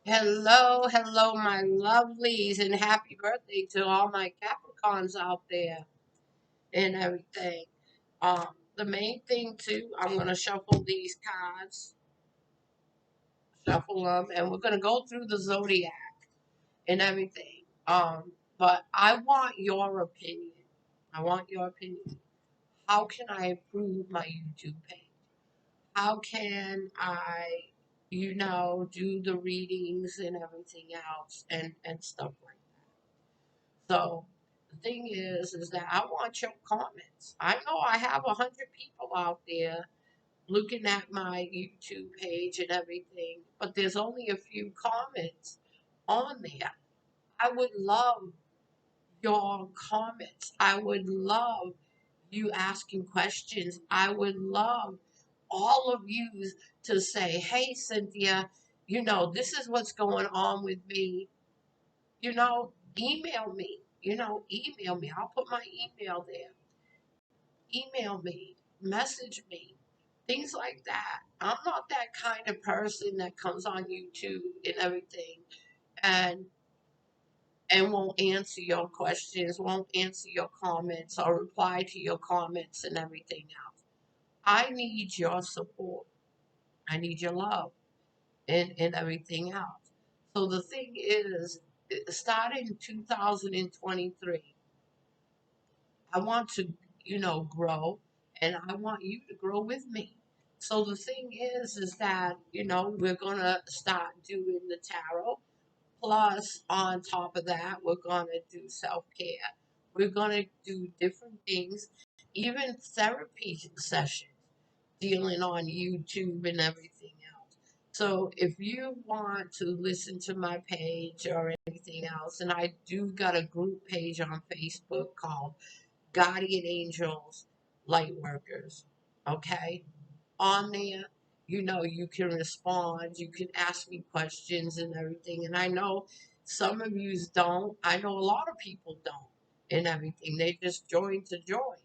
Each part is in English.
Hello, hello, my lovelies, and happy birthday to all my Capricorns out there and everything. The main thing too, I'm gonna shuffle these cards, shuffle them, and we're gonna go through the Zodiac and everything. But I want your opinion. I want your opinion. How can I improve my YouTube page? How can I, do the readings and everything else and stuff like that? So the thing is that I want your comments. I know I have 100 people out there looking at my YouTube page and everything, but there's only a few comments on there. I would love your comments. I would love you asking questions. I would love all of you to say, hey, Cynthia, this is what's going on with me. Email me. Email me. I'll put my email there. Email me. Message me. Things like that. I'm not that kind of person that comes on YouTube and everything and won't answer your questions, won't answer your comments or reply to your comments and everything else. I need your support. I need your love and everything else. So the thing is, starting 2023, I want to, grow and I want you to grow with me. So the thing is that, we're going to start doing the tarot. Plus, on top of that, we're going to do self care. We're going to do different things, even therapy sessions, dealing on YouTube and everything else. So, if you want to listen to my page or anything else, and I do got a group page on Facebook called Guardian Angels Light Workers, okay? On there, you can respond, you can ask me questions and everything. And I know some of you don't. I know a lot of people don't and everything. They just join to join.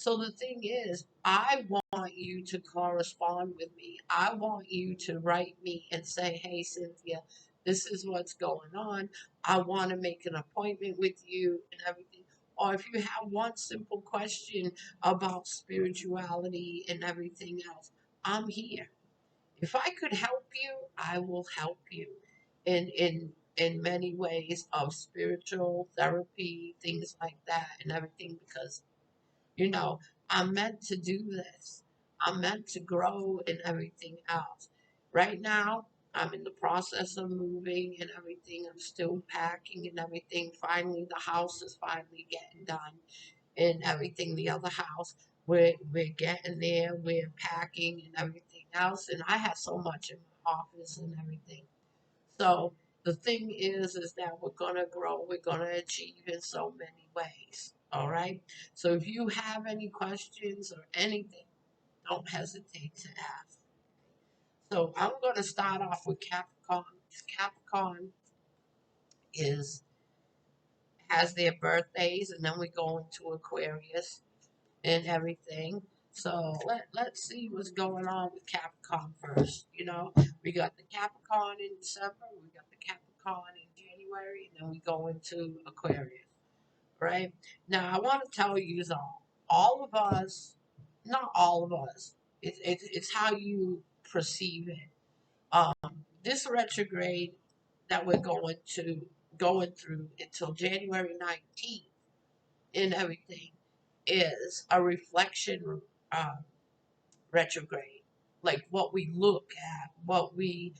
So the thing is, I want you to correspond with me. I want you to write me and say, hey, Cynthia, this is what's going on. I want to make an appointment with you and everything. Or if you have one simple question about spirituality and everything else, I'm here. If I could help you, I will help you in many ways of spiritual therapy, things like that and everything because you know, I'm meant to do this. I'm meant to grow and everything else. Right now, I'm in the process of moving and everything. I'm still packing and everything. Finally, the house is finally getting done and everything. The other house, we're getting there. We're packing and everything else. And I have so much in my office and everything. So the thing is that we're gonna grow, we're gonna achieve in so many ways. All right. So if you have any questions or anything, don't hesitate to ask. So I'm gonna start off with Capricorn. Capricorn is has their birthdays, and then we go into Aquarius and everything. So let's see what's going on with Capricorn first. We got the Capricorn in December, we got the Capricorn in January, and then we go into Aquarius, right? Now, I want to tell you all of us, not all of us, it's how you perceive it. This retrograde that we're going through until January 19th and everything is a reflection uh, retrograde, like what we look at, what we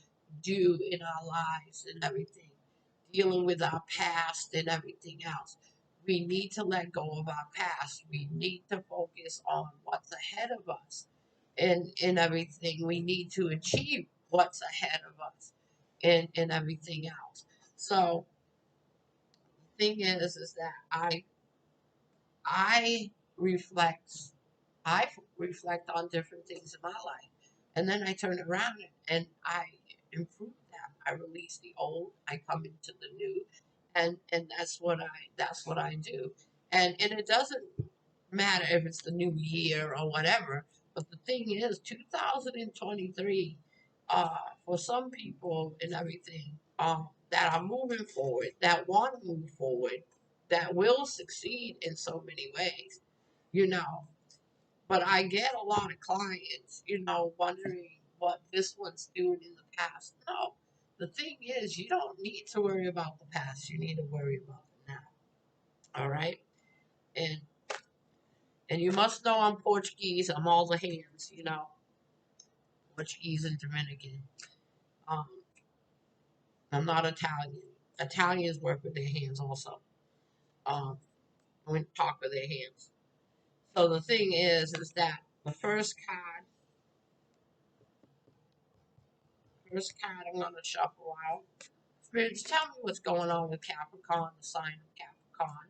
do in our lives and everything, dealing with our past and everything else. We need to let go of our past. We need to focus on what's ahead of us and everything. We need to achieve what's ahead of us and everything else. So the thing is that I reflect I reflect on different things in my life. And then I turn around and I improve that. I release the old, I come into the new, and that's what I do. And it doesn't matter if it's the new year or whatever, but the thing is 2023 for some people and everything. that are moving forward, that want to move forward, that will succeed in so many ways, you know. But I get a lot of clients, wondering what this one's doing in the past. No, the thing is, you don't need to worry about the past. You need to worry about the now. All right, and you must know I'm Portuguese. I'm all the hands, Portuguese and Dominican. Um, I'm not Italian. Italians work with their hands also. Um, when talk with their hands. So the thing is that the first card I'm gonna shuffle out. Spirits, tell me what's going on with Capricorn, the sign of Capricorn.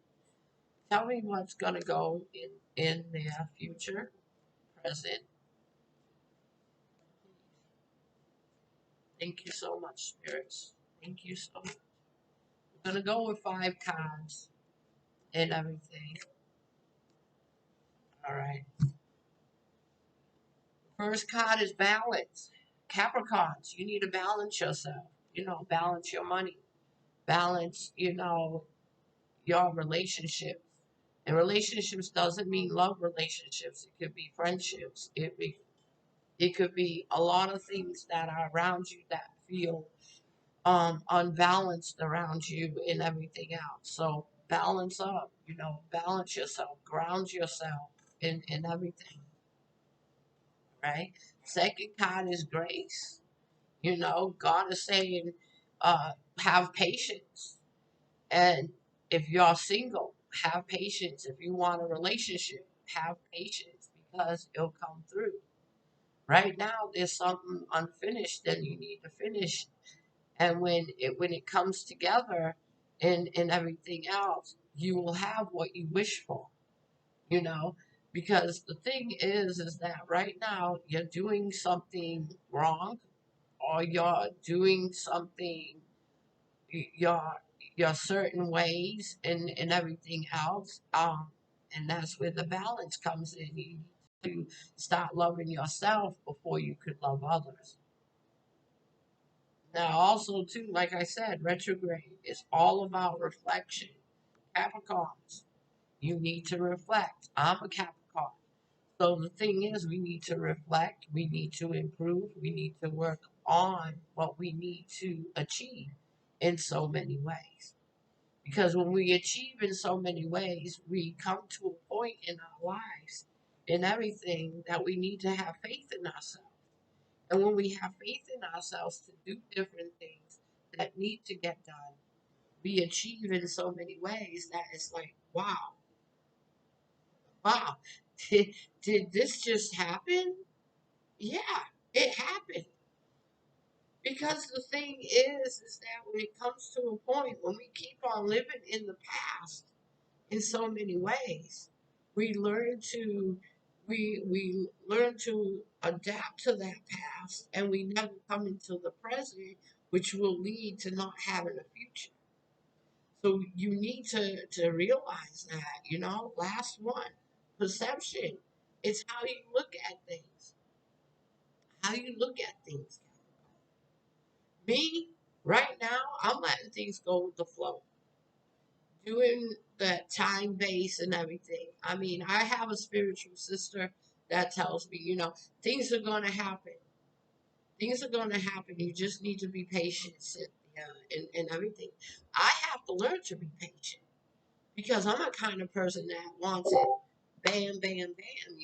Tell me what's gonna go in their future, present. Thank you so much, spirits. Thank you so much. I'm gonna go with 5 cards and everything. All right. First card is balance. Capricorns, you need to balance yourself. Balance your money. Balance, your relationships. And relationships doesn't mean love relationships. It could be friendships. It could be a lot of things that are around you that feel unbalanced around you and everything else. So balance up, balance yourself, ground yourself in everything, right? Second card is grace. God is saying, have patience. And if you're single, have patience. If you want a relationship, have patience because it'll come through. Right now, there's something unfinished that you need to finish, and when it comes together and everything else, you will have what you wish for. You know, because the thing is that right now you're doing something wrong, or you're doing something your your certain ways and everything else. And that's where the balance comes in. You need to start loving yourself before you could love others. Now, also too, like I said, retrograde is all about reflection. Capricorns, you need to reflect. I'm a Capricorn. So the thing is, we need to reflect, we need to improve, we need to work on what we need to achieve in so many ways. Because when we achieve in so many ways, we come to a point in our lives in everything that we need to have faith in ourselves. And when we have faith in ourselves to do different things that need to get done, we achieve in so many ways that it's like, wow, wow, did, did this just happen? Yeah, it happened. Because the thing is that when it comes to a point when we keep on living in the past, in so many ways. We learn to we learn to adapt to that past, and we never come into the present, which will lead to not having a future. So you need to realize that, last one, perception. It's how you look at things. How you look at things. Me, right now, I'm letting things go with the flow. Doing that time base and everything. I mean, I have a spiritual sister that tells me, things are going to happen. Things are going to happen. You just need to be patient, Cynthia, and everything. I have to learn to be patient because I'm a kind of person that wants it bam, bam, bam,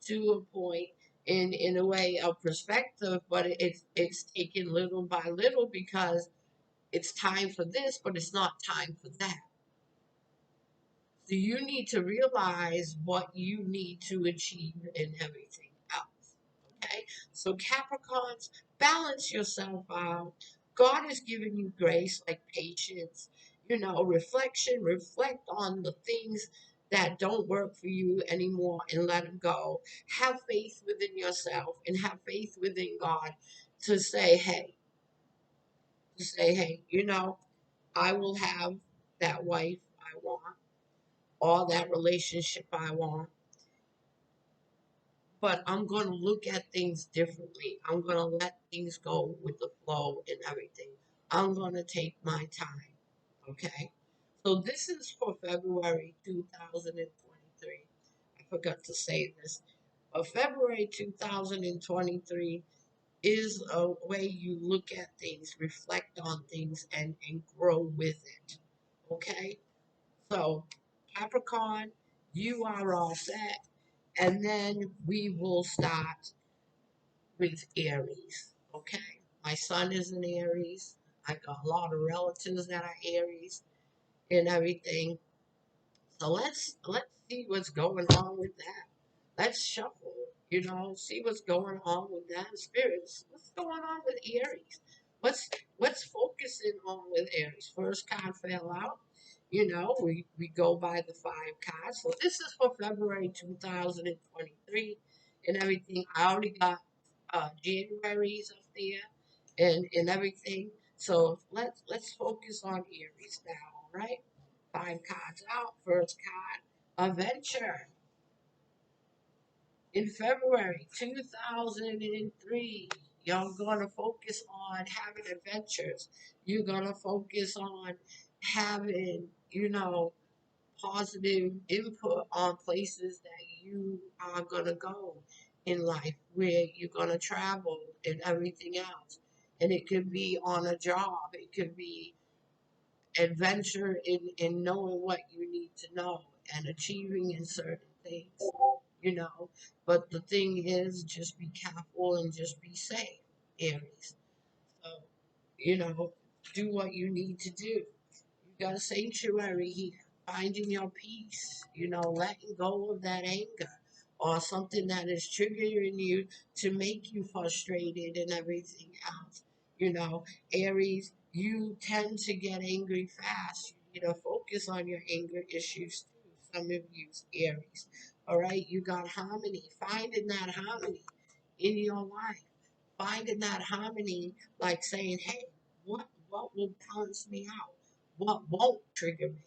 to a point in a way of perspective, but it's taken little by little because it's time for this, but it's not time for that. So you need to realize what you need to achieve in everything else. Okay? So Capricorns, balance yourself out. God has given you grace like patience, reflection, reflect on the things that don't work for you anymore and let them go. Have faith within yourself and have faith within God to say, hey, I will have that wife I want, all that relationship I want, but I'm going to look at things differently. I'm going to let things go with the flow and everything. I'm going to take my time. Okay. So this is for February 2023. I forgot to say this. February 2023 is a way you look at things, reflect on things, and grow with it. Okay? So, Capricorn, you are all set. And then we will start with Aries. Okay? My son is in Aries. I got a lot of relatives that are Aries and everything. So let's see what's going on with that. Let's shuffle, see what's going on with that spirits. What's going on with Aries? What's focusing on with Aries? First card fell out. We go by the five cards. So this is for February 2023 and everything. I already got January's up there and everything. So let's focus on Aries now, all right? Five cards out. First card, Adventure. In February 2003, you're going to focus on having adventures. You're going to focus on having, positive input on places that you are going to go in life, where you're going to travel and everything else. And it could be on a job, it could be adventure in knowing what you need to know and achieving in certain things, you know. But the thing is, just be careful and just be safe, Aries. So, you know, do what you need to do. You got a sanctuary here, finding your peace, letting go of that anger or something that is triggering you to make you frustrated and everything else. Aries, you tend to get angry fast. You need to focus on your anger issues too. Some of you Aries. All right, you got harmony, finding that harmony in your life, finding that harmony, like saying, hey, what will balance me out? What won't trigger me?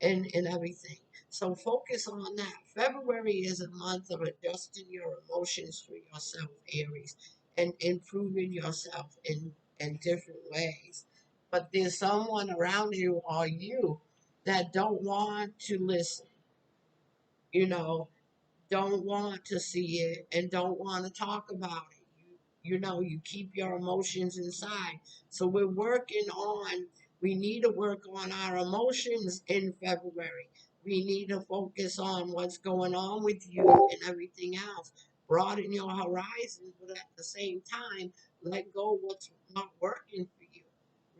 And everything. So focus on that. February is a month of adjusting your emotions for yourself, Aries, and improving yourself in different ways. But there's someone around you or you that don't want to listen, you know, don't want to see it and don't want to talk about it. You keep your emotions inside. So we need to work on our emotions in February. We need to focus on what's going on with you and everything else. Broaden your horizons, but at the same time, let go what's not working for you.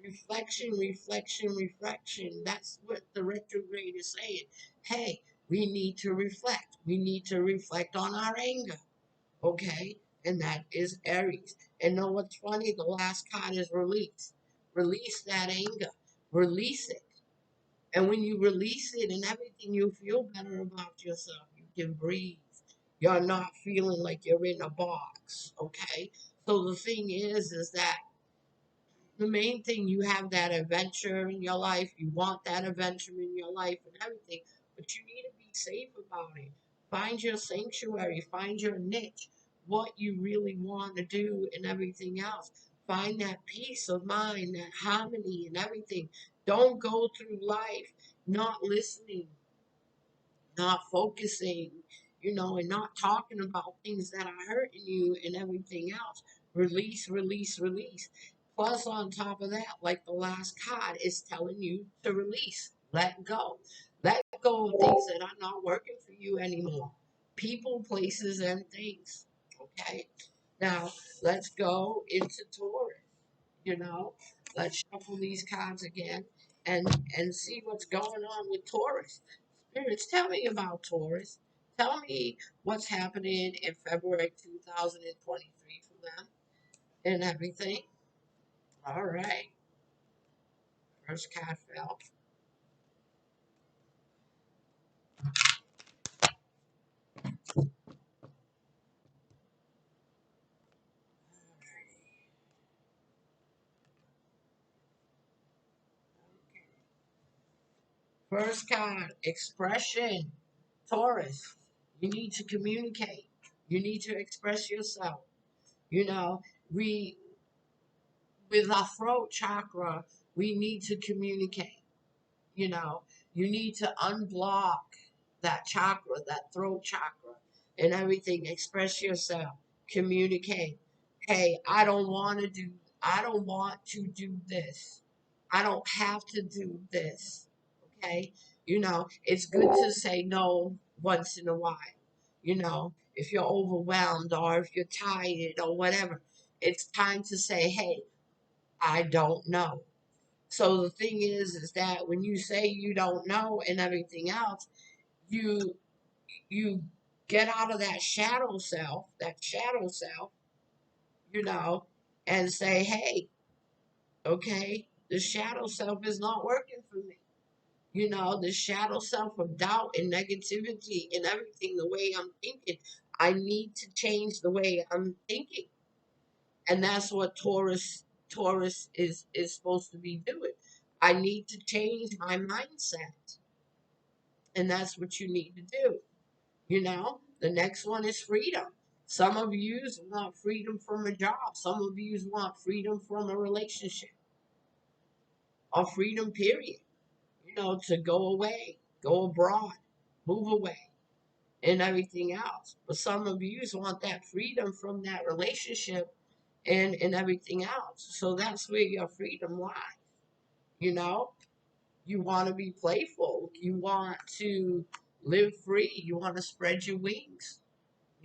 Reflection, reflection, reflection. That's what the retrograde is saying. Hey, we need to reflect. We need to reflect on our anger. Okay? And that is Aries. And know what's funny? The last card is release. Release that anger. Release it. And when you release it and everything, you feel better about yourself. You can breathe. You're not feeling like you're in a box. Okay? So the thing is that the main thing, you have that adventure in your life, you want that adventure in your life and everything, but you need to be safe about it. Find your sanctuary, find your niche, what you really want to do and everything else. Find that peace of mind, that harmony and everything. Don't go through life not listening, not focusing, and not talking about things that are hurting you and everything else. Release, release, release. Plus, on top of that, like the last card is telling you to release, let go. Let go of things that are not working for you anymore. People, places, and things. Okay? Now, let's go into Taurus. you know. Let's shuffle these cards again and and see what's going on with Taurus. Spirits, tell me about Taurus. Tell me what's happening in February 2023 for them and everything. All right. First card fell. First card, expression. Taurus, you need to communicate. You need to express yourself. You know, we With our throat chakra, we need to communicate. You know, you need to unblock that chakra, that throat chakra, and everything. Express yourself, communicate. Hey, I don't want to do this. I don't have to do this. Okay? It's good to say no once in a while. If you're overwhelmed or if you're tired or whatever, it's time to say, hey, I don't know. So the thing is that when you say you don't know and everything else, you you get out of that shadow self, you know, and say, hey, okay, the shadow self is not working for me. The shadow self of doubt and negativity and everything, the way I'm thinking. I need to change the way I'm thinking. And that's what Taurus is supposed to be doing. I need to change my mindset. And that's what you need to do. The next one is freedom. Some of you want freedom from a job. Some of you want freedom from a relationship or freedom, period. To go away, go abroad, move away, and everything else. But some of you want that freedom from that relationship and everything else. So that's where your freedom lies. You know, you want to be playful. You want to live free. You want to spread your wings.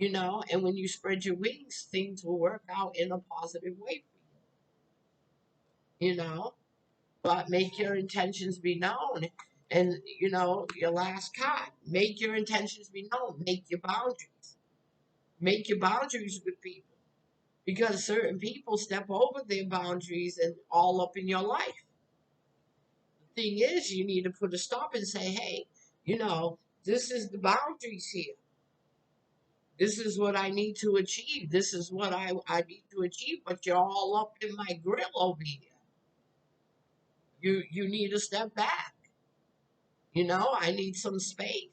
And when you spread your wings, things will work out in a positive way for you. But make your intentions be known. And your last card, make your intentions be known. Make your boundaries with people, because certain people step over their boundaries and all up in your life. The thing is, you need to put a stop and say, hey, this is the boundaries here. This is what I need to achieve. This is what I need to achieve, but you're all up in my grill over here. You need to step back. I need some space,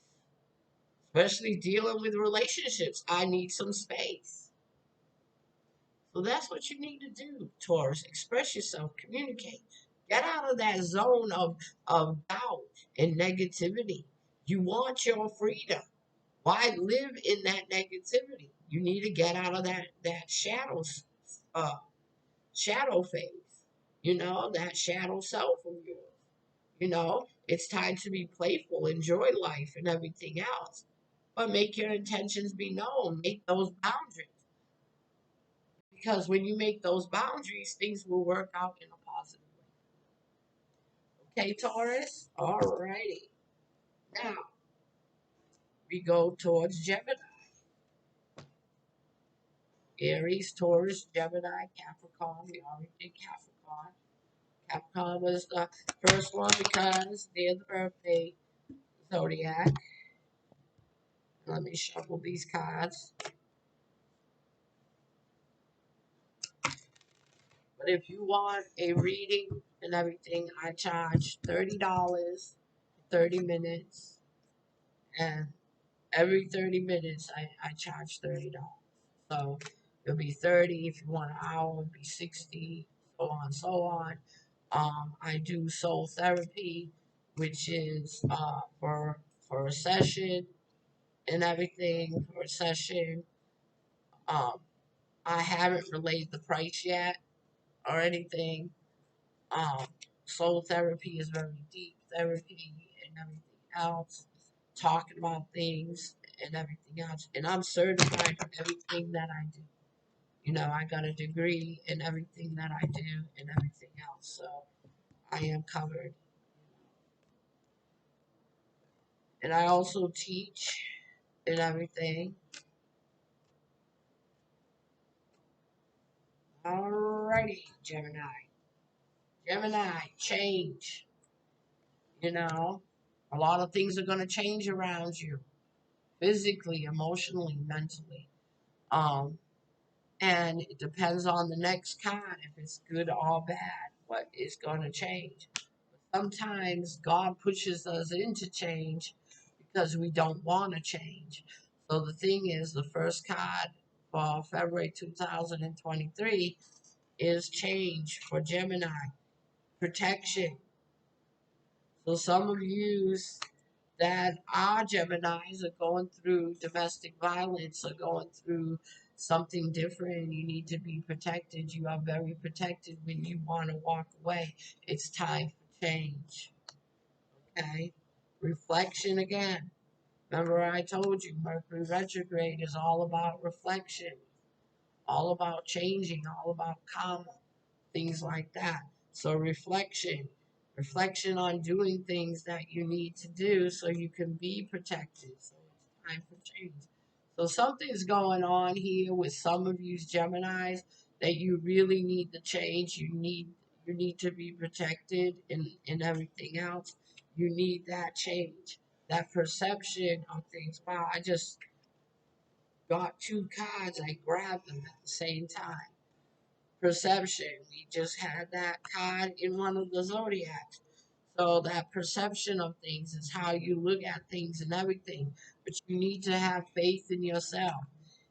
especially dealing with relationships. I need some space. So that's what you need to do, Taurus. Express yourself, communicate. Get out of that zone of doubt and negativity. You want your freedom. Why live in that negativity? You need to get out of that uh, shadow phase. That shadow self of yours. It's time to be playful, enjoy life and everything else. But make your intentions be known. Make those boundaries. Because when you make those boundaries, things will work out in a positive way. Okay, Taurus? Alrighty. Now we go towards Gemini. Aries, Taurus, Gemini, Capricorn. We already did Capricorn. Capricorn was the first one because they're the birthday zodiac. Let me shuffle these cards. But if you want a reading and everything, I charge $30, 30 minutes. And every 30 minutes, I charge $30. So it'll be 30. If you want an hour, it'll be 60, so on and so on. I do soul therapy, which is for a session and everything for a session. Um, I haven't relayed the price yet or anything. Um, Soul therapy is very deep therapy and everything else, talking about things and everything else. And I'm certified for everything that I do. I got a degree in everything that I do and everything else. So I am covered. And I also teach and everything. Alrighty, Gemini. Gemini, change. A lot of things are going to change around you, physically, emotionally, mentally. Um, and it depends on the next card, if it's good or bad, what is going to change. Sometimes God pushes us into change because we don't want to change. So the thing is, the first card for February 2023 is change for Gemini, protection. So some of you that are Geminis are going through domestic violence or going through something different. You need to be protected. You are very protected when you want to walk away. It's time for change. Okay? Reflection again. Remember, I told you Mercury retrograde is all about reflection, all about changing, all about karma, things like that. So reflection on doing things that you need to do so you can be protected. So it's time for change. So something's going on here with some of you Geminis that you really need to change. You need to be protected and everything else. You need that change, that perception of things. Wow, I just got two cards. I grabbed them at the same time. Perception. We just had that card in one of the zodiacs. So that perception of things is how you look at things and everything. But you need to have faith in yourself.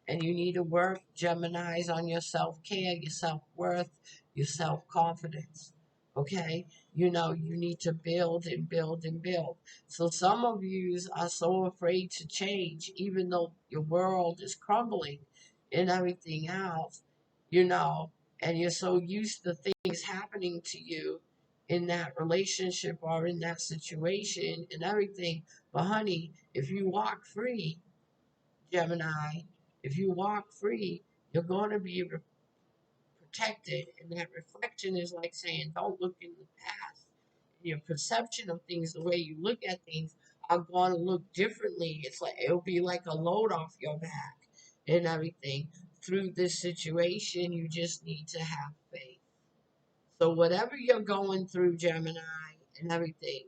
And you need to work, Geminis, on your self care, your self worth, your self confidence. Okay? You need to build and build and build. So some of you are so afraid to change, even though your world is crumbling and everything else, you know, and you're so used to things happening to you in that relationship or in that situation and everything. But honey, if you walk free, Gemini, if you walk free, you're going to be protected. And that reflection is like saying, don't look in the past. Your perception of things, the way you look at things, are going to look differently. It's like it'll be like a load off your back and everything. Through this situation, you just need to have faith. So whatever you're going through, Gemini, and everything,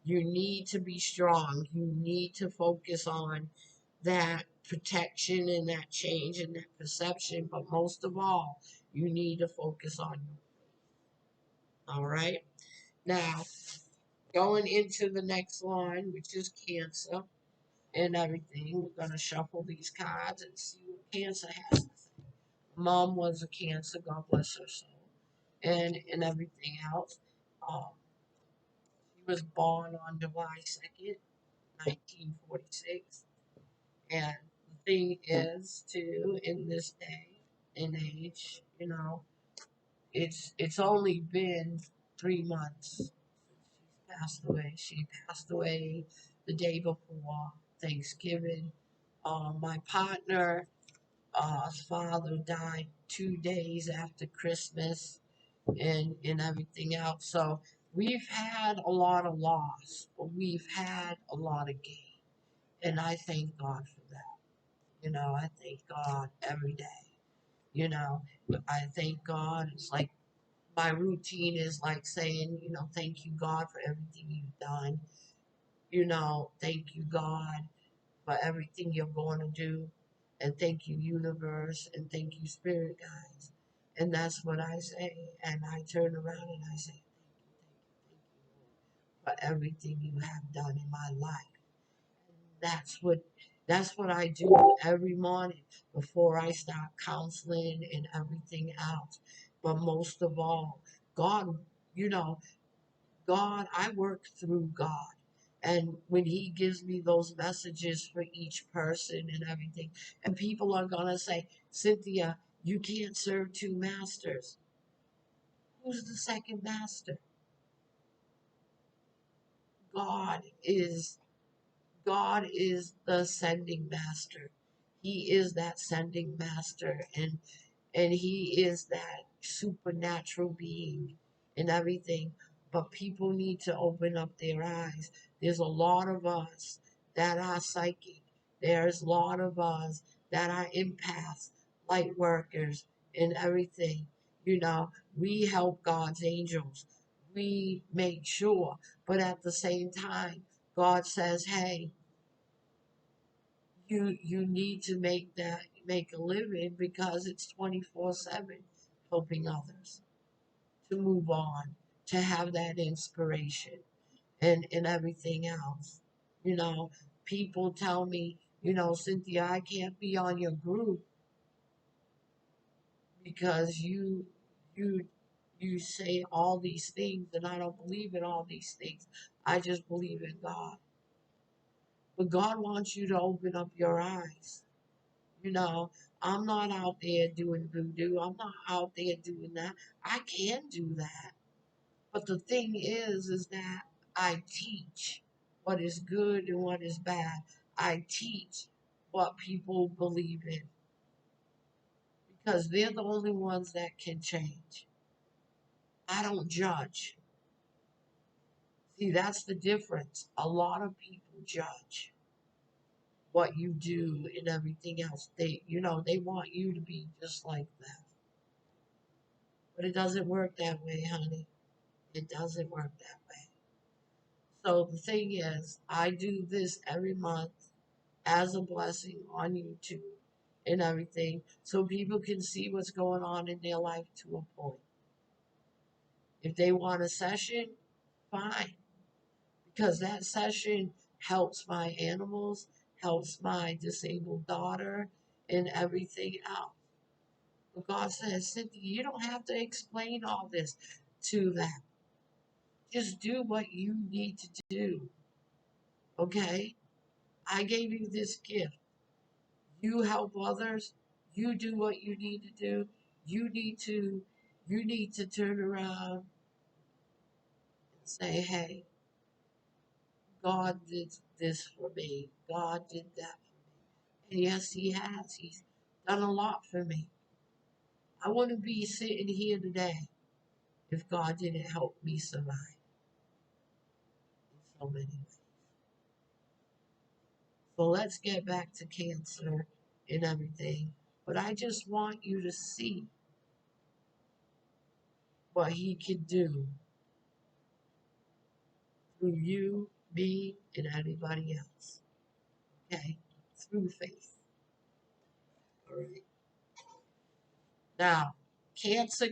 you need to be strong. You need to focus on that protection and that change and that perception. But most of all, you need to focus on you. All right. Now, going into the next line, which is Cancer and everything, we're going to shuffle these cards and see what Cancer has to say. Mom was a Cancer, God bless her soul, and everything else. Um, He was born on July 2nd, 1946. And the thing is, too, in this day and age, it's only been 3 months since she's passed away. She passed away the day before Thanksgiving. My partner, father died 2 days after Christmas and everything else. So we've had a lot of loss, but we've had a lot of gain. And I thank God for that. I thank God every day. You know, I thank God. It's like my routine is like saying, thank you, God, for everything you've done. Thank you, God, for everything you're going to do. And thank you, universe. And thank you, spirit guides. And that's what I say. And I turn around and I say, thank you for everything you have done in my life. That's what that's what I do every morning before I start counseling and everything else. But most of all, God, you know, God, I work through God. And when he gives me those messages for each person and everything, and people are gonna say, Cynthia, you can't serve two masters. Who's the second master? God is God is the sending master. He is that sending master, and he is that supernatural being and everything. But people need to open up their eyes. There's a lot of us that are psychic. There's a lot of us that are empaths, light workers, and everything. We help God's angels. We make sure. But at the same time, God says, hey, you need to make a living because it's 24/7 helping others to move on, to have that inspiration and everything else. You know, People tell me, Cynthia, I can't be on your group because You you say all these things, and I don't believe in all these things. I just believe in God. But God wants you to open up your eyes. You know, I'm not out there doing voodoo. I'm not out there doing that. I can do that. But the thing is that I teach what is good and what is bad. I teach what people believe in because they're the only ones that can change. I don't judge. See, that's the difference. A lot of people judge what you do and everything else. They want you to be just like them. But it doesn't work that way, honey. It doesn't work that way. So the thing is, I do this every month as a blessing on YouTube and everything so people can see what's going on in their life to a point. If they want a session, fine. Because that session helps my animals, helps my disabled daughter, and everything else. But God says, Cynthia, you don't have to explain all this to them. Just do what you need to do. Okay? I gave you this gift. You help others. You do what you need to do. You need to you need to turn around and say, hey, God did this for me. God did that for me. And yes, He has. He's done a lot for me. I wouldn't be sitting here today if God didn't help me survive in so many ways. So let's get back to cancer and everything. But I just want you to see what He can do through you, me, and anybody else. Okay? Through faith. All right. Now, cancer.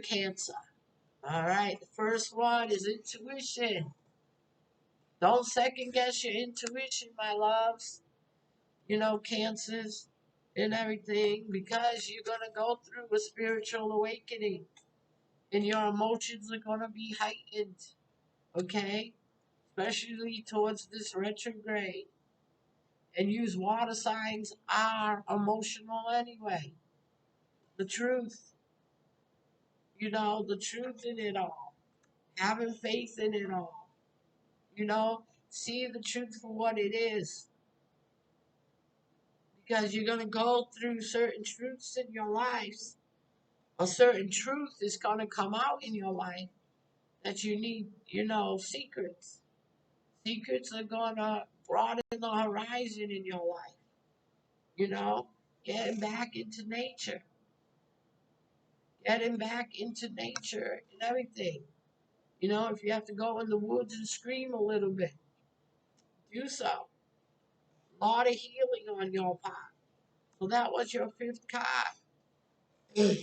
All right. The first one is intuition. Don't second guess your intuition, my loves. Cancers and everything, because you're going to go through a spiritual awakening and your emotions are going to be heightened. Okay? Especially towards this retrograde. And use water signs are emotional anyway. The truth, the truth in it all, having faith in it all, see the truth for what it is. Because you're going to go through certain truths in your lives. A certain truth is going to come out in your life that you need, secrets. Secrets are going to broaden the horizon in your life, you know, getting back into nature. Getting back into nature and everything. If you have to go in the woods and scream a little bit, do so. A lot of healing on your part. So that was your fifth card.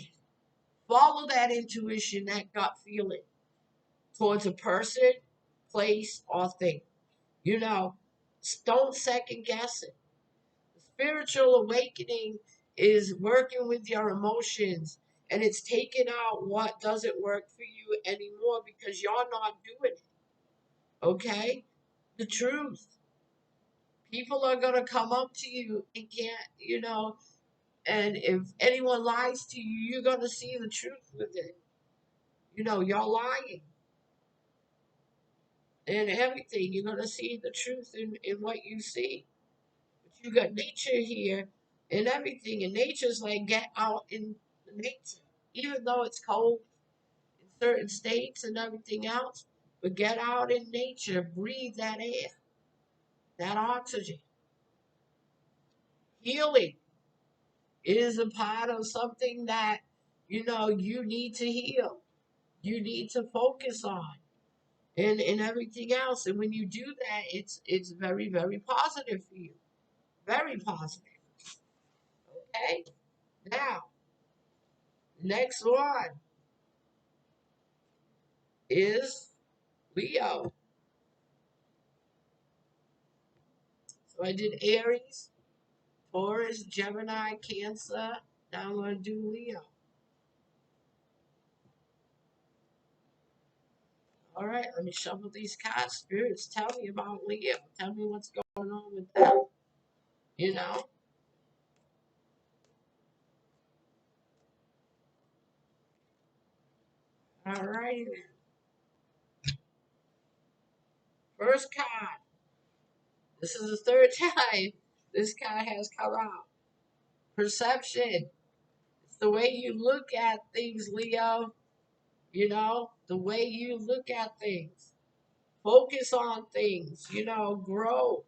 Follow that intuition, that gut feeling towards a person, place, or thing. You know, don't second guess it. Spiritual awakening is working with your emotions and it's taking out what doesn't work for you anymore because you're not doing it. Okay? The truth. People are going to come up to you and and if anyone lies to you, you're going to see the truth with it. You're lying and everything. You're going to see the truth in what you see. But you got nature here and everything, and nature's like, get out in the nature. Even though it's cold in certain states and everything else, but get out in nature, breathe that air, that oxygen. Healing is a part of something that you need to heal. You need to focus on and everything else. And when you do that, it's very, very positive for you. Very positive. Okay? Now, next one is Leo. So I did Aries, Taurus, Gemini, Cancer. Now I'm going to do Leo. All right, let me shuffle these cards. Spirits, tell me about Leo. Tell me what's going on with them. You know? All right. First card. This is the third time this card has come out. Perception. It's the way you look at things, Leo. You know, the way you look at things. Focus on things, grow.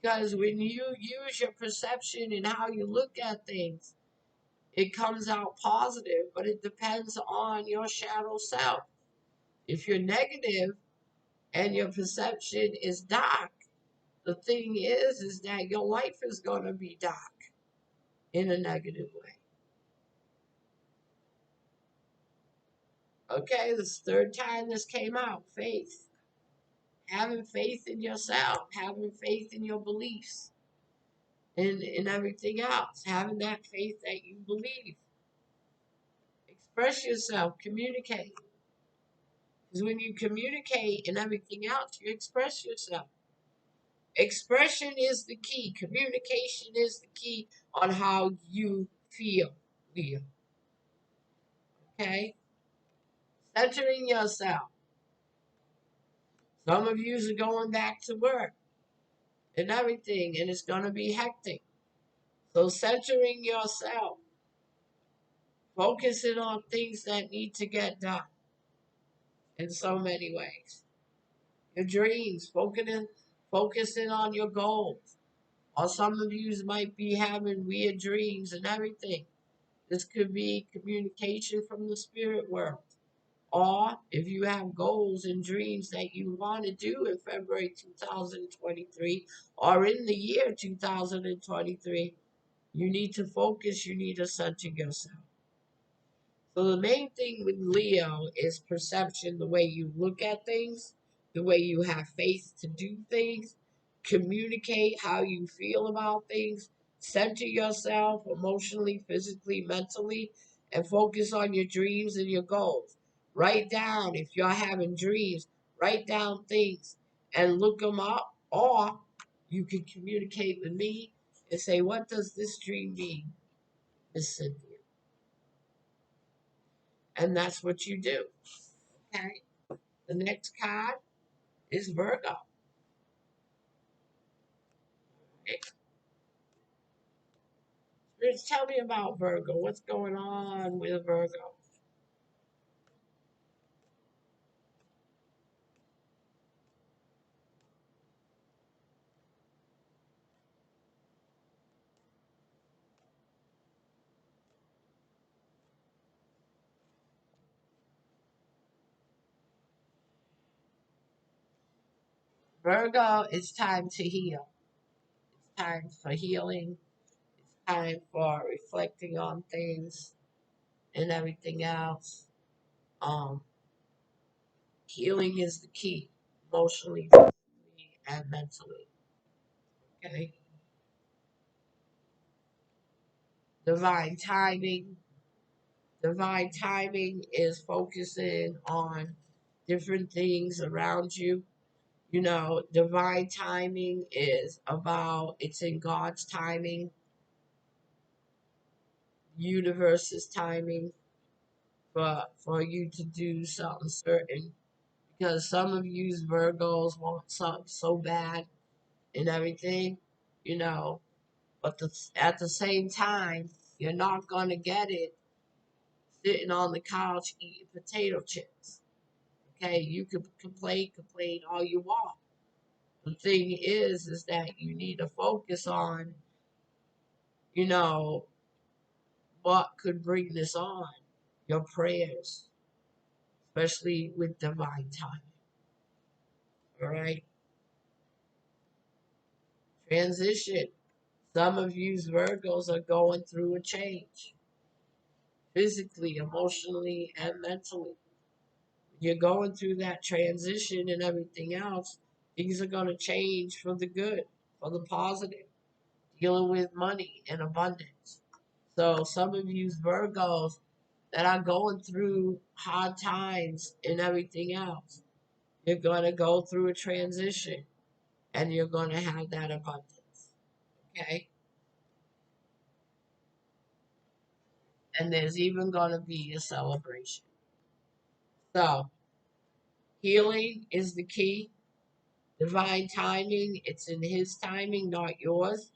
Because when you use your perception and how you look at things, it comes out positive, but it depends on your shadow self. If you're negative and your perception is dark, the thing is that your life is going to be dark in a negative way. Okay, this third time this came out, faith. Having faith in yourself, having faith in your beliefs, and everything else. Having that faith that you believe. Express yourself, communicate. Because when you communicate and everything else, you express yourself. Expression is the key. Communication is the key on how you feel. Feel. Okay? Centering yourself. Some of you are going back to work and everything, and it's going to be hectic. So centering yourself, focusing on things that need to get done in so many ways. Your dreams, focusing on your goals. Or some of you might be having weird dreams and everything. This could be communication from the spirit world. Or if you have goals and dreams that you want to do in February 2023 or in the year 2023, you need to focus, you need to center yourself. So the main thing with Leo is perception, the way you look at things, the way you have faith to do things, communicate how you feel about things, center yourself emotionally, physically, mentally, and focus on your dreams and your goals. Write down, if you're having dreams, write down things and look them up, or you can communicate with me and say, what does this dream mean, Miss Cynthia? And that's what you do. Okay. The next card is Virgo. Okay. Spirits, tell me about Virgo. What's going on with Virgo? Virgo, it's time to heal. It's time for healing. It's time for reflecting on things and everything else. Um, Healing is the key, emotionally, physically, and mentally. Okay. Divine timing. Divine timing is focusing on different things around you. Divine timing is about, it's in God's timing, universe's timing for you to do something certain. Because some of you Virgos want something so bad and everything, you know, but at the same time, you're not going to get it sitting on the couch eating potato chips. Okay, you could complain all you want. The thing is that you need to focus on, you know, what could bring this on. Your prayers, especially with divine time. All right, transition. Some of you Virgos are going through a change, physically, emotionally, and mentally. You're going through that transition and everything else. Things are going to change for the good, for the positive, dealing with money and abundance. So some of you Virgos that are going through hard times and everything else, You're going to go through a transition and you're going to have that abundance. Okay? And there's even going to be a celebration. So, healing is the key. Divine timing, it's in His timing, not yours.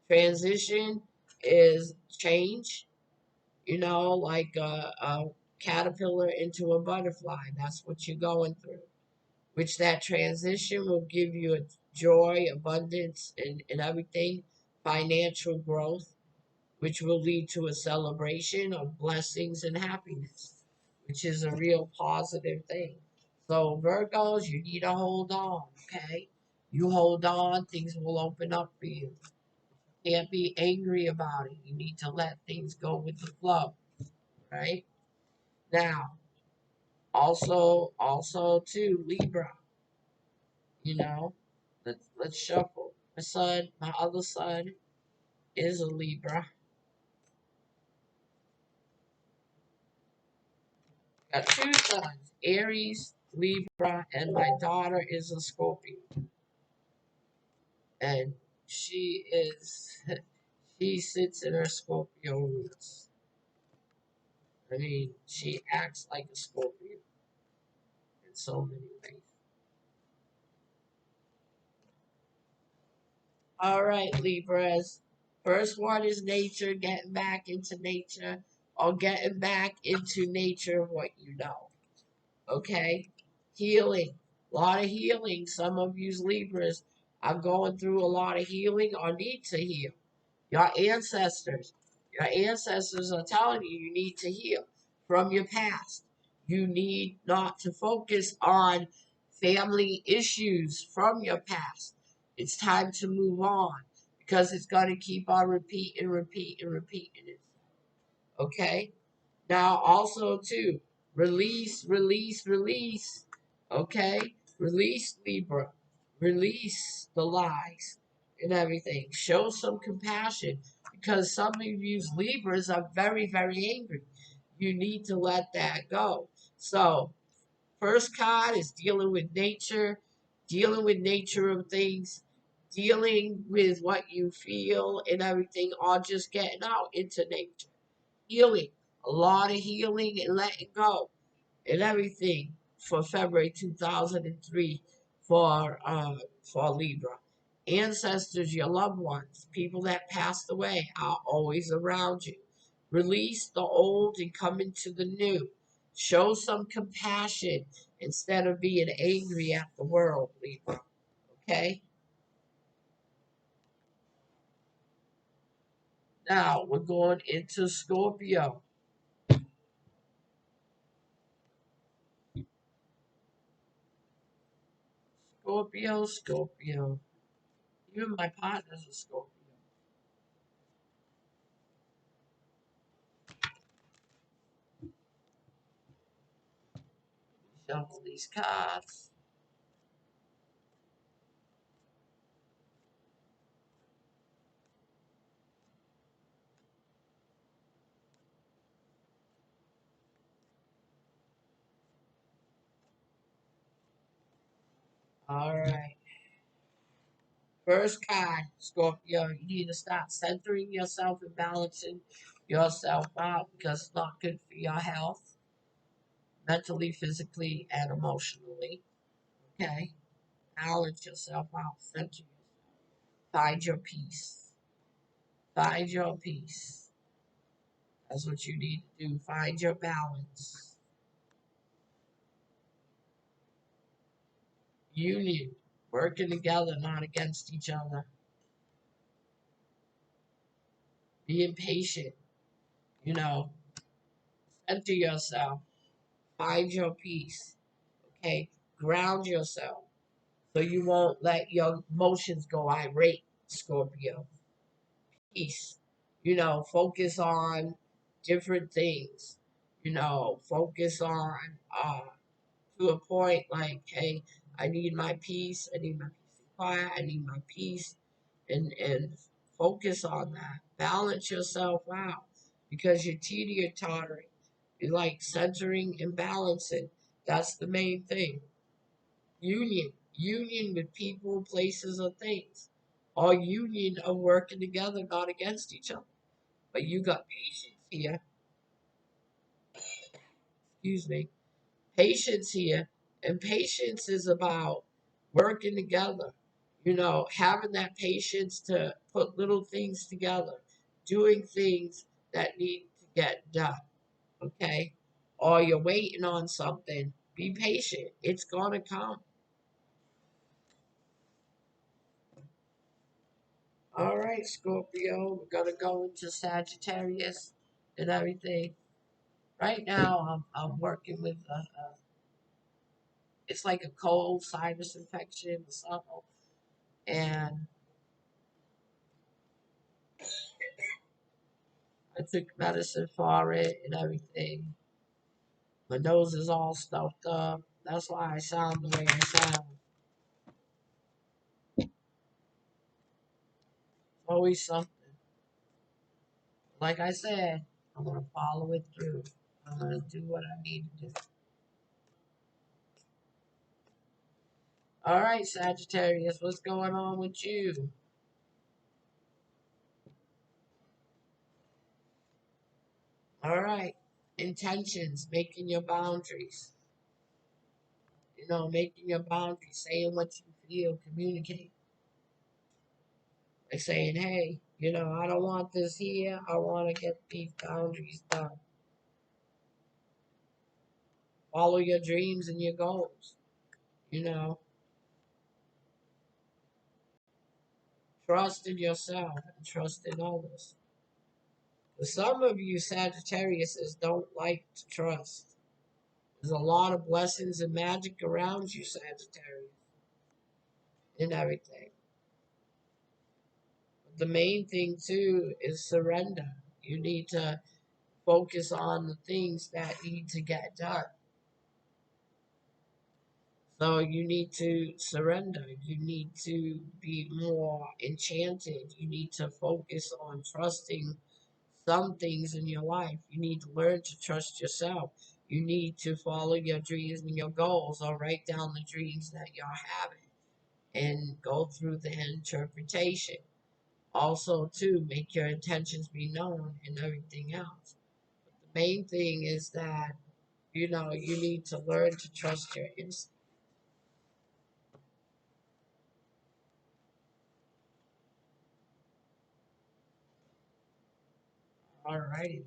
Transition is change, like a caterpillar into a butterfly. That's what you're going through. Which that transition will give you a joy, abundance, and everything, financial growth, which will lead to a celebration of blessings and happiness, which is a real positive thing. So, Virgos, you need to hold on, okay? You hold on, things will open up for you. Can't be angry about it. You need to let things go with the flow, right? Now, also too, Libra, you know, let's shuffle. My other son is a Libra. Got two sons, Aries, Libra, and my daughter is a Scorpio. And she is, she sits in her Scorpio roots. I mean, she acts like a Scorpio in so many ways. All right, Libras. First one is nature, getting back into nature, or getting back into nature of what you know. Okay? Healing. A lot of healing. Some of you Libras are going through a lot of healing or need to heal. Your ancestors. Your ancestors are telling you you need to heal from your past. You need not to focus on family issues from your past. It's time to move on because it's going to keep on repeating it. Okay? Now, also, too, release. Okay? Release Libra. Release the lies and everything. Show some compassion because some of you Libras are very, very angry. You need to let that go. So, first card is dealing with nature of things, dealing with what you feel and everything, or just getting out into nature. Healing, a lot of healing and letting go and everything for February 2003 for Libra. Ancestors, your loved ones, people that passed away are always around you. Release the old and come into the new. Show some compassion instead of being angry at the world, Libra. Okay? Now we're going into Scorpio. Scorpio. Even my partner's a Scorpio. Shuffle these cards. All right. First card, Scorpio. You need to start centering yourself and balancing yourself out because it's not good for your health, mentally, physically, and emotionally. Okay? Balance yourself out. Center yourself. Find your peace. Find your peace. That's what you need to do. Find your balance. Union. Working together, not against each other. Being patient. You know, center yourself. Find your peace. Okay? Ground yourself so you won't let your emotions go irate, Scorpio. Peace. Focus on different things. Focus on to a point like, hey, I need my peace. I need my peace and quiet. I need my peace, and focus on that. Balance yourself out because you're teeter tottering. You like centering and balancing. That's the main thing. Union with people, places, or things. Or union of working together, not against each other. But you got patience here, excuse me, patience here, and patience is about working together. Having that patience to put little things together, doing things that need to get done. Okay, or you're waiting on something. Be patient. It's gonna come. All right, Scorpio. We're gonna go into Sagittarius and everything. Right now, I'm working with it's like a cold sinus infection or something, and I took medicine for it and everything. My nose is all stuffed up. That's why I sound the way I sound. Always something. Like I said, I'm gonna follow it through. I'm gonna do what I need to do. All right, Sagittarius, what's going on with you? All right, intentions, making your boundaries. Making your boundaries, saying what you feel, communicate. Like saying, hey, I don't want this here. I want to get these boundaries done. Follow your dreams and your goals. You know, trust in yourself and trust in others. But some of you Sagittariuses don't like to trust. There's a lot of blessings and magic around you, Sagittarius, and everything. But the main thing too is surrender. You need to focus on the things that need to get done. So you need to surrender. You need to be more enchanted. You need to focus on trusting some things in your life. You need to learn to trust yourself. You need to follow your dreams and your goals, or write down the dreams that you're having and go through the interpretation. Also, to make your intentions be known and everything else. But the main thing is that you need to learn to trust your instinct. Alrighty.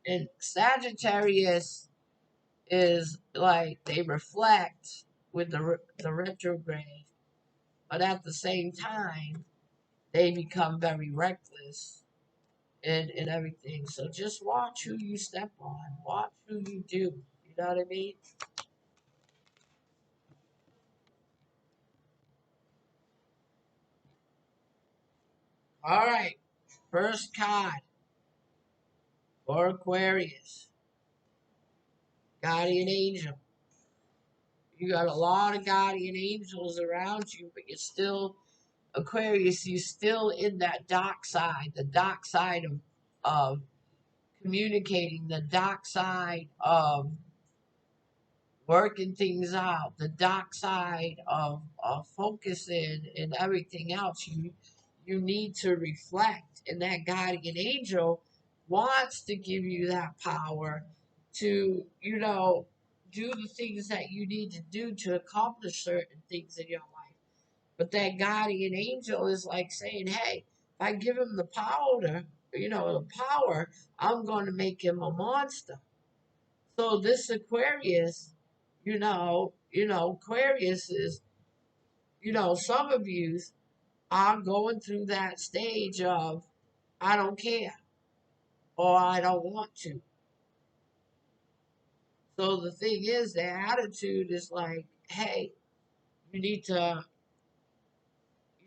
And Sagittarius is like they reflect with the retrograde, but at the same time they become very reckless and everything. So just watch who you step on, watch who you do. You know what I mean? All right, first card for Aquarius, guardian angel. You got a lot of guardian angels around you, but you're still Aquarius. You're still in that dark side, the dark side of communicating, the dark side of working things out, the dark side of focusing and everything else. You need to reflect, and that guardian angel wants to give you that power to, do the things that you need to do to accomplish certain things in your life. But that guardian angel is like saying, hey, if I give him the power, I'm going to make him a monster. So this Aquarius, Aquarius is, some of you are going through that stage of I don't care or I don't want to. So the thing is, their attitude is like, hey, you need to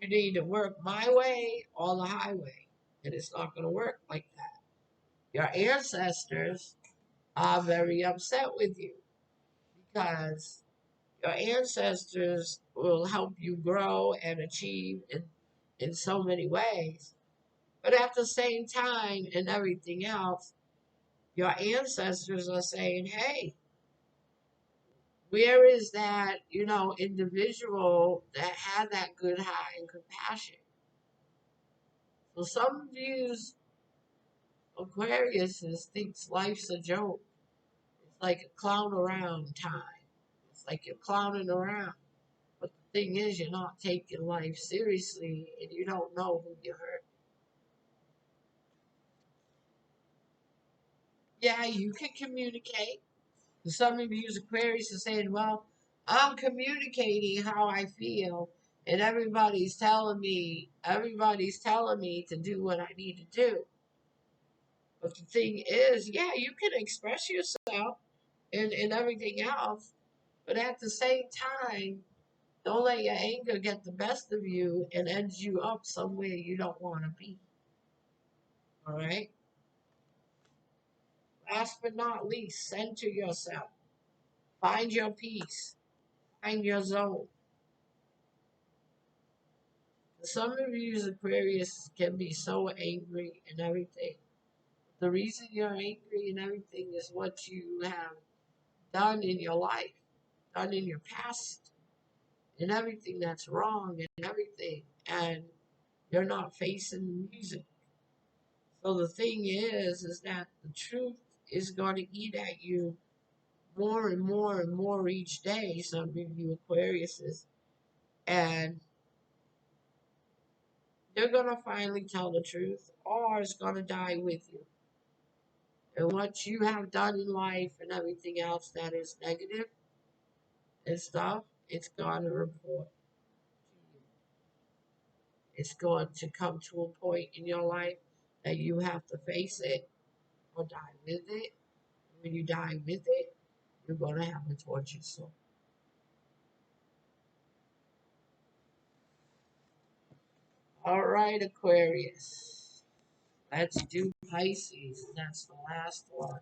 you need to work my way or the highway, and it's not going to work like that. Your ancestors are very upset with you because your ancestors will help you grow and achieve in so many ways. But at the same time and everything else, your ancestors are saying, hey, where is that, individual that had that good heart and compassion? So some views Aquarius thinks life's a joke. It's like a clown around time. It's like you're clowning around. But the thing is, you're not taking life seriously and you don't know who you hurt. Yeah, you can communicate. Some of you Aquarius are saying, well, I'm communicating how I feel and everybody's telling me to do what I need to do. But the thing is, yeah, you can express yourself and everything else, but at the same time, don't let your anger get the best of you and end you up somewhere you don't want to be. All right? Last but not least, center yourself. Find your peace. Find your zone. Some of you Aquarius can be so angry and everything. The reason you're angry and everything is what you have done in your life, done in your past, and everything that's wrong and everything. And you're not facing the music. So the thing is that the truth is going to eat at you more and more and more each day, some of you Aquariuses. And they're going to finally tell the truth, or it's going to die with you. And what you have done in life and everything else that is negative and stuff, it's going to report to you. It's going to come to a point in your life that you have to face it or die with it. When you die with it, you're going to have a tortured soul. All right, Aquarius. Let's do Pisces. That's the last one.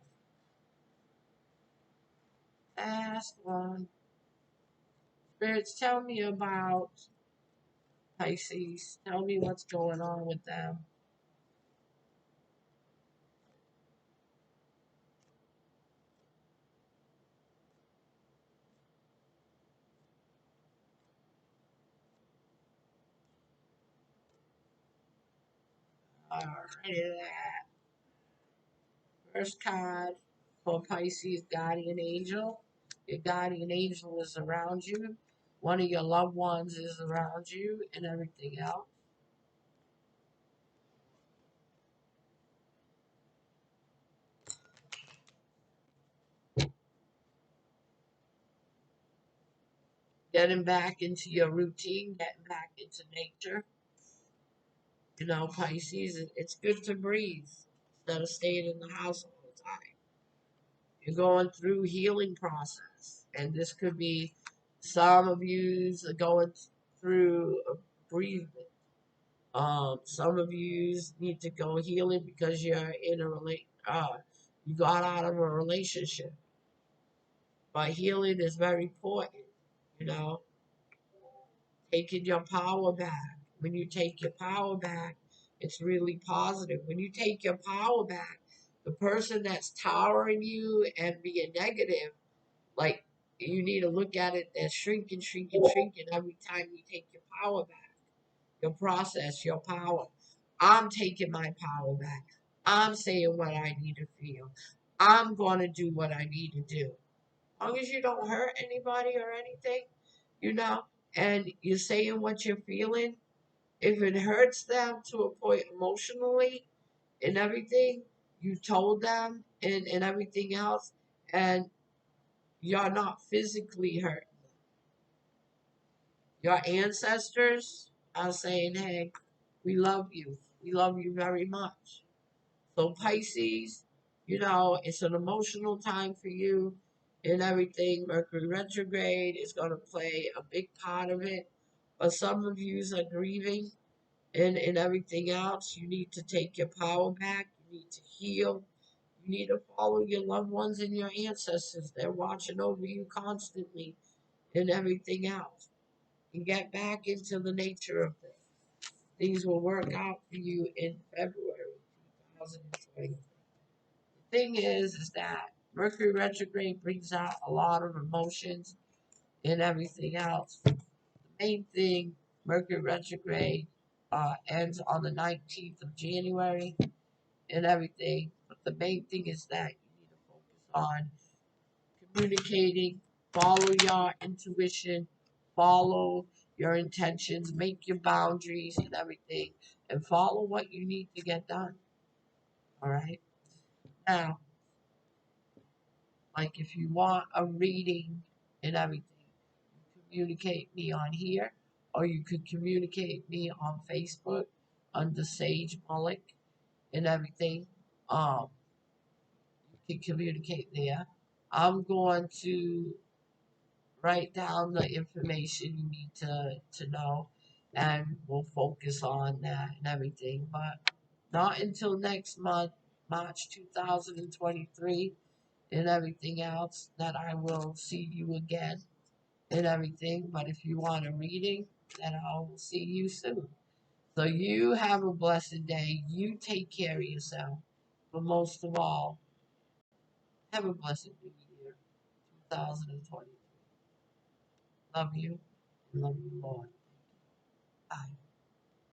Last one. Spirits, tell me about Pisces. Tell me what's going on with them. Alrighty, that first card for Pisces Guardian Angel. Your guardian angel is around you. One of your loved ones is around you and everything else. Getting back into your routine, getting back into nature. Pisces, it's good to breathe instead of staying in the house all the time. You're going through healing process, and this could be some of you are going through a bereavement. Some of you need to go healing because you're in a you got out of a relationship. But healing is very important, you know, taking your power back. When you take your power back, it's really positive. When you take your power back, the person that's towering you and being negative, like you need to look at it as shrinking, shrinking, shrinking every time you take your power back. Your process, your power. I'm taking my power back. I'm saying what I need to feel. I'm going to do what I need to do. As long as you don't hurt anybody or anything, you know, and you're saying what you're feeling, if it hurts them to a point emotionally and everything, you told them and everything else, and you're not physically hurt. Your ancestors are saying, hey, we love you. We love you very much. So, Pisces, it's an emotional time for you and everything. Mercury retrograde is going to play a big part of it. But some of you are grieving and everything else. You need to take your power back. You need to heal. You need to follow your loved ones and your ancestors. They're watching over you constantly and everything else. And get back into the nature of things. Things will work out for you in February 2020. The thing is that Mercury retrograde brings out a lot of emotions and everything else. The main thing, Mercury retrograde ends on the 19th of January and everything. But the main thing is that you need to focus on communicating, follow your intuition, follow your intentions, make your boundaries and everything, and follow what you need to get done. All right. Now, like if you want a reading and everything, you communicate me on here, or you could communicate me on Facebook under Sage Mullick and everything. Um, you can communicate there. I'm going to write down the information you need to know, and we'll focus on that and everything. But not until next month, March 2023, and everything else, that I will see you again and everything. But if you want a reading, then I will see you soon. So you have a blessed day. You take care of yourself. But most of all, have a blessed new year, 2020. Love you and love you, Lord. Bye.